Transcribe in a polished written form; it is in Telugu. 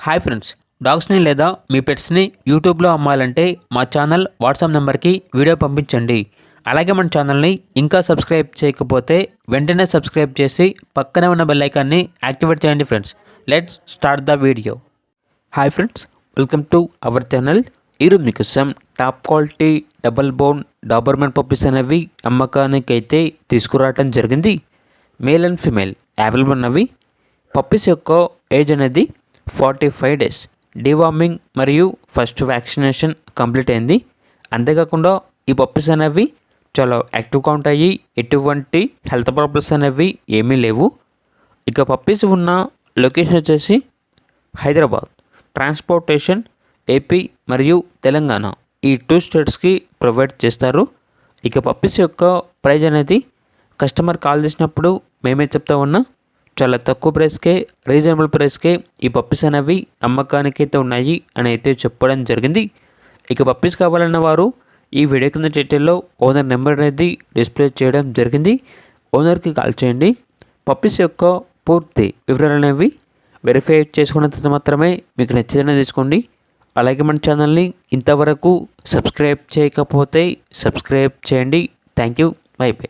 హాయ్ ఫ్రెండ్స్, డాగ్స్ని లేదా మీ పెట్స్ని యూట్యూబ్లో అమ్మాలంటే మా ఛానల్ వాట్సాప్ నెంబర్కి వీడియో పంపించండి. అలాగే మన ఛానల్ని ఇంకా సబ్స్క్రైబ్ చేయకపోతే వెంటనే సబ్స్క్రైబ్ చేసి పక్కనే ఉన్న బెల్ ఐకాన్ని యాక్టివేట్ చేయండి friends. Let's start the video. Hi friends, welcome to our channel. ఈరోజు మీకోసం top quality double bone Doberman puppies అనేవి అమ్మకానికి అయితే తీసుకురావడం జరిగింది. మేల్ అండ్ ఫిమేల్ అవైలబుల్ ఉన్నవి. పప్పీస్ యొక్క ఏజ్ అనేది 45 డేస్. డీవార్మింగ్ మరియు ఫస్ట్ వ్యాక్సినేషన్ కంప్లీట్ అయింది. అంతేకాకుండా ఈ పప్పీస్ అనేవి చాలా యాక్టివ్గా ఉంటాయి. ఎటువంటి హెల్త్ ప్రాబ్లమ్స్ అనేవి ఏమీ లేవు. ఇక పప్పీస్ ఉన్న లొకేషన్ వచ్చేసి హైదరాబాద్. ట్రాన్స్పోర్టేషన్ ఏపీ మరియు తెలంగాణ ఈ 2 స్టేట్స్కి ప్రొవైడ్ చేస్తారు. ఇక పప్పీస్ యొక్క ప్రైజ్ అనేది కస్టమర్ కాల్ చేసినప్పుడు మేమే చెప్తా ఉన్నా చాలా తక్కువ ప్రైస్కే, రీజనబుల్ ప్రైస్కే ఈ పప్పీస్ అనేవి అమ్మకానికి అయితే ఉన్నాయి అని అయితే చెప్పడం జరిగింది. ఇక పప్పీస్ కావాలన్న వారు ఈ వీడియో కింద టైటిల్లో ఓనర్ నెంబర్ అనేది డిస్ప్లే చేయడం జరిగింది. ఓనర్కి కాల్ చేయండి. పప్పీస్ యొక్క పూర్తి వివరాలు అనేవి వెరిఫై చేసుకున్న తర్వాత మాత్రమే మీకు నచ్చిందని తీసుకోండి. అలాగే మన ఛానల్ని ఇంతవరకు సబ్స్క్రైబ్ చేయకపోతే సబ్స్క్రైబ్ చేయండి. Thank you. By by.